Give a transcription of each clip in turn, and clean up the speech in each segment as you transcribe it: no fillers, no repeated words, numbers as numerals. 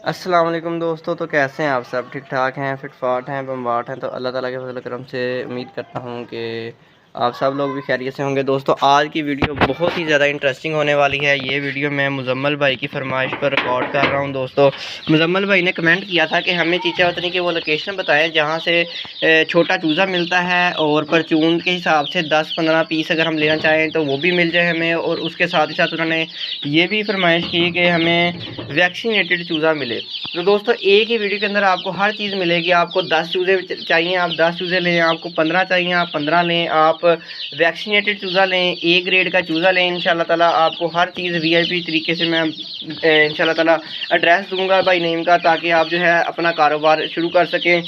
अस्सलाम वालेकुम दोस्तों। तो कैसे हैं आप सब? ठीक ठाक हैं, फिट फाट हैं, बम्बाट हैं? तो अल्लाह ताला के फजल करम से उम्मीद करता हूँ कि आप सब लोग भी खैरियत से होंगे। दोस्तों आज की वीडियो बहुत ही ज़्यादा इंटरेस्टिंग होने वाली है। ये वीडियो मैं मुजम्मल भाई की फरमाइश पर रिकॉर्ड कर रहा हूँ। दोस्तों मुजम्मल भाई ने कमेंट किया था कि हमें चीचा वतनी की वो लोकेशन बताएं जहाँ से छोटा चूज़ा मिलता है और परचून के हिसाब से 10-15 पीस अगर हम लेना चाहें तो वो भी मिल जाए हमें। और उसके साथ ही साथ उन्होंने ये भी फरमाइश की कि हमें वैक्सीनेटेड चूज़ा मिले। तो दोस्तों एक ही वीडियो के अंदर आपको हर चीज़ मिलेगी। आपको 10 चूज़े चाहिए आप 10 चूज़े लें, आपको 15 चाहिए आप 15 लें, आप वैक्सीनेटेड चूज़ा लें, ए ग्रेड का चूज़ा लें। इंशाल्लाह ताला आपको हर चीज़ वीआईपी तरीके से मैं इंशाल्लाह ताला एड्रेस दूंगा भाई नेम का, ताकि आप जो है अपना कारोबार शुरू कर सकें।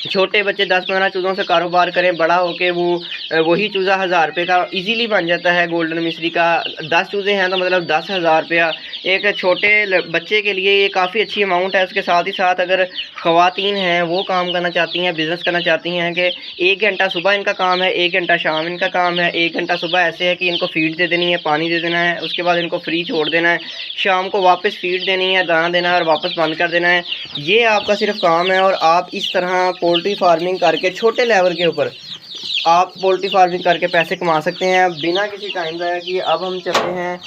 छोटे बच्चे 10-15 चूज़ों से कारोबार करें, बड़ा होके वो वही चूज़ा 1000 रुपये का इजीली बन जाता है। गोल्डन मिश्री का 10 चूज़े हैं तो मतलब 10,000 रुपया एक छोटे बच्चे के लिए ये काफ़ी अच्छी अमाउंट है। उसके साथ ही साथ अगर ख़वातीन हैं वो काम करना चाहती हैं, बिज़नेस करना चाहती हैं कि 1 घंटा सुबह इनका काम है, 1 घंटा शाम इनका काम है। 1 घंटा सुबह ऐसे है कि इनको फ़ीड दे देनी है, पानी दे देना है, उसके बाद इनको फ्री छोड़ देना है, शाम को वापस फ़ीड देनी है, दाना देना है और वापस बंद कर देना है। ये आपका सिर्फ काम है। और आप इस तरह पोल्ट्री फार्मिंग करके छोटे लेवल के ऊपर आप पोल्ट्री फार्मिंग करके पैसे कमा सकते हैं बिना किसी टाइम ज़ाया किए। अब हम चलते हैं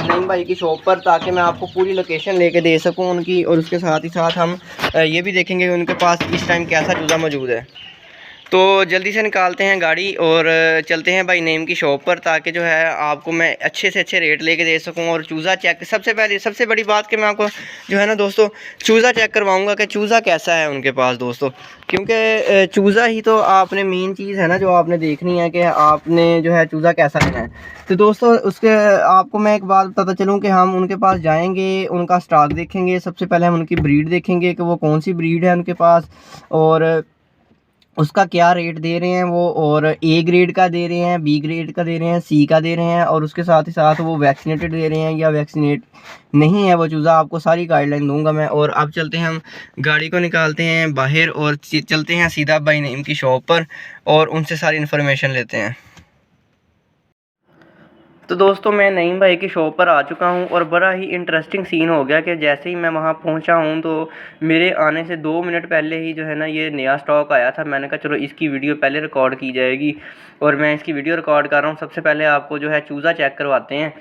नईम भाई की शॉप पर, ताकि मैं आपको पूरी लोकेशन लेके दे सकूं उनकी। और उसके साथ ही साथ हम ये भी देखेंगे उनके पास इस टाइम कैसा चूज़ा मौजूद है। तो जल्दी से निकालते हैं गाड़ी और चलते हैं भाई नेम की शॉप पर, ताकि जो है आपको मैं अच्छे से अच्छे रेट लेके दे सकूं। और चूज़ा चेक सबसे बड़ी बात कि मैं आपको जो है ना दोस्तों चूज़ा चेक करवाऊंगा कि चूज़ा कैसा है उनके पास दोस्तों, क्योंकि चूज़ा ही तो आपने मेन चीज़ है ना जो आपने देखनी है कि आपने जो है चूज़ा कैसा लेना है। तो दोस्तों उसके आपको मैं एक बात बताता चलूँ कि हम उनके पास जाएंगे, उनका स्टॉक देखेंगे। सबसे पहले हम उनकी ब्रीड देखेंगे कि वो कौन सी ब्रीड है उनके पास, और उसका क्या रेट दे रहे हैं वो, और ए ग्रेड का दे रहे हैं, बी ग्रेड का दे रहे हैं, सी का दे रहे हैं, और उसके साथ ही साथ वो वैक्सीनेटेड दे रहे हैं या वैक्सीनेट नहीं है वो चूज़ा। आपको सारी गाइडलाइन दूंगा मैं। और अब चलते हैं हम गाड़ी को निकालते हैं बाहर और चलते हैं सीधा भाई नईम की शॉप पर और उनसे सारी इन्फॉर्मेशन लेते हैं। तो दोस्तों मैं नईम भाई की शॉप पर आ चुका हूं और बड़ा ही इंटरेस्टिंग सीन हो गया कि जैसे ही मैं वहां पहुंचा हूं तो मेरे आने से 2 मिनट पहले ही जो है ना ये नया स्टॉक आया था। मैंने कहा चलो इसकी वीडियो पहले रिकॉर्ड की जाएगी और मैं इसकी वीडियो रिकॉर्ड कर रहा हूं। सबसे पहले आपको जो है चूज़ा चेक करवाते हैं।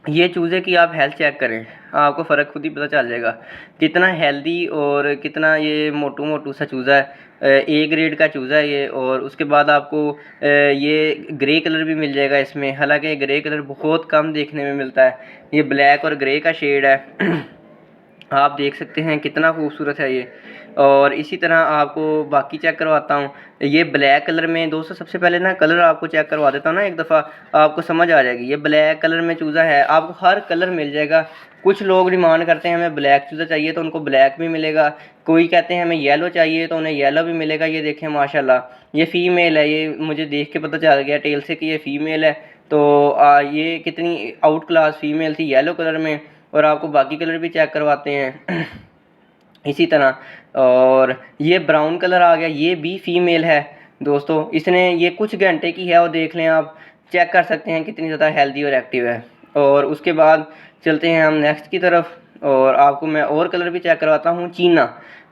ये चूज़े की आप हेल्थ चेक करें, आपको फ़र्क खुद ही पता चल जाएगा कितना हेल्दी और कितना ये मोटू मोटू सा चूज़ा है। ए ग्रेड का चूज़ा है ये। और उसके बाद आपको ये ग्रे कलर भी मिल जाएगा इसमें, हालांकि ग्रे कलर बहुत कम देखने में मिलता है। ये ब्लैक और ग्रे का शेड है आप देख सकते हैं कितना खूबसूरत है ये। और इसी तरह आपको बाकी चेक करवाता हूँ। ये ब्लैक कलर में दोस्तों सबसे पहले ना कलर आपको चेक करवा देता हूँ ना एक दफ़ा, आपको समझ आ जाएगी। ये ब्लैक कलर में चूज़ा है, आपको हर कलर मिल जाएगा। कुछ लोग डिमांड करते हैं हमें ब्लैक चूज़ा चाहिए तो उनको ब्लैक भी मिलेगा, कोई कहते हैं हमें येलो चाहिए तो उन्हें येलो भी मिलेगा। ये देखें माशाल्लाह ये फ़ीमेल है, ये मुझे देख के पता चल गया टेल से कि ये फ़ीमेल है। तो ये कितनी आउट क्लास फ़ीमेल थी येलो कलर में। और आपको बाकी कलर भी चेक करवाते हैं इसी तरह। और ये ब्राउन कलर आ गया, ये भी फीमेल है दोस्तों। इसने ये कुछ घंटे की है और देख लें आप, चेक कर सकते हैं कितनी ज़्यादा हेल्दी और एक्टिव है। और उसके बाद चलते हैं हम नेक्स्ट की तरफ और आपको मैं और कलर भी चेक करवाता हूँ। चीना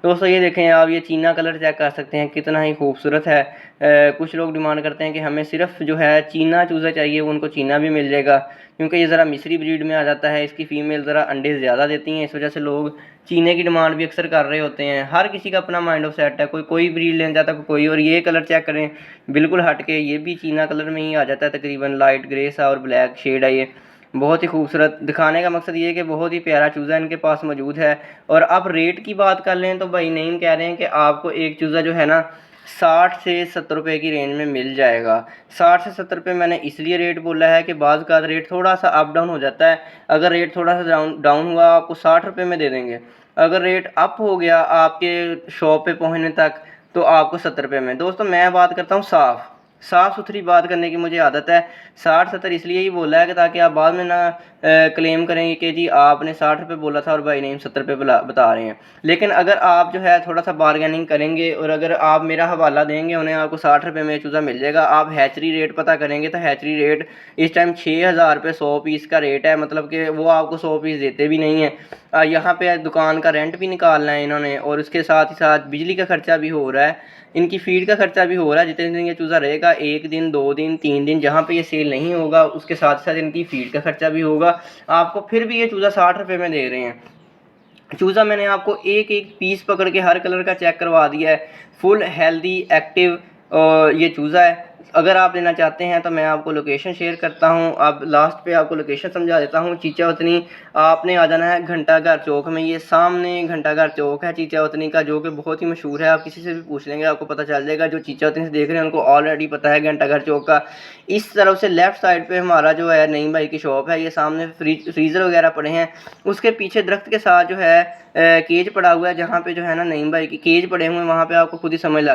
दोस्तों ये देखें आप, ये चीना कलर चेक कर सकते हैं कितना ही खूबसूरत है। कुछ लोग डिमांड करते हैं कि हमें सिर्फ जो है चीना चूज़ा चाहिए, उनको चीना भी मिल जाएगा, क्योंकि ये ज़रा मिस्री ब्रीड में आ जाता है। इसकी फ़ीमेल ज़रा अंडे ज़्यादा देती हैं, इस वजह से लोग चीने की डिमांड भी अक्सर कर रहे होते हैं। हर किसी का अपना माइंड ऑफ सेट है, कोई ब्रीड लेना चाहता है कोई। और ये कलर चेक करें बिल्कुल हट के, ये भी चीना कलर में ही आ जाता है, तकरीबन लाइट ग्रे सा और ब्लैक शेड है ये। बहुत ही खूबसूरत, दिखाने का मकसद ये है कि बहुत ही प्यारा चूज़ा इनके पास मौजूद है। और अब रेट की बात कर लें तो भाई नईम कह रहे हैं कि आपको एक चूज़ा जो है ना 60 से 70 रुपये की रेंज में मिल जाएगा। 60 से 70 रुपये मैंने इसलिए रेट बोला है कि बाज़ का रेट थोड़ा सा अप डाउन हो जाता है। अगर रेट थोड़ा सा डाउन हुआ आपको 60 रुपये में दे देंगे, अगर रेट अप हो गया आपके शॉप पे पहुंचने तक तो आपको 70 रुपये में। दोस्तों मैं बात करता हूँ साफ़, साफ़ सुथरी बात करने की मुझे आदत है। 60-70 इसलिए ही बोला है कि ताकि आप बाद में ना क्लेम करें कि जी आपने 60 रुपये बोला था और भाई नहीं 70 रुपये बता रहे हैं। लेकिन अगर आप जो है थोड़ा सा बारगेनिंग करेंगे और अगर आप मेरा हवाला देंगे उन्हें, आपको 60 रुपये में चूज़ा मिल जाएगा। आप हैचरी रेट पता करेंगे तो हैचरी रेट इस टाइम 6000 रुपये 100 पीस का रेट है, मतलब कि वो आपको 100 पीस देते भी नहीं हैं। यहाँ पे दुकान का रेंट भी निकालना है इन्होंने, और उसके साथ ही साथ बिजली का खर्चा भी हो रहा है, इनकी फीड का खर्चा भी हो रहा है। जितने दिन ये चूज़ा रहेगा, 1 दिन 2 दिन 3 दिन जहाँ पे ये सेल नहीं होगा, उसके साथ साथ इनकी फीड का खर्चा भी होगा। आपको फिर भी ये चूज़ा 60 रुपये में दे रहे हैं। चूज़ा मैंने आपको एक एक पीस पकड़ के हर कलर का चेक करवा दिया है। फुल हेल्दी एक्टिव ये चूज़ा है। अगर आप लेना चाहते हैं तो मैं आपको लोकेशन शेयर करता हूँ। अब लास्ट पे आपको लोकेशन समझा देता हूँ। चीचावतनी आपने आ जाना है घंटाघर चौक में। ये सामने घंटाघर चौक है चीचावतनी का, जो कि बहुत ही मशहूर है। आप किसी से भी पूछ लेंगे आपको पता चल जाएगा। जो चीचावतनी से देख रहे हैं उनको ऑलरेडी पता है घंटाघर चौक का। इस तरफ से लेफ़्ट साइड पे हमारा जो है नईम भाई की शॉप है। ये सामने फ्रीज़र वगैरह पड़े हैं। उसके पीछे दरख्त के साथ जो है केज पड़ा हुआ है, जहाँ पे जो है ना नईम भाई की केज पड़े हुए हैं, वहाँ पे आपको खुद ही समझ लग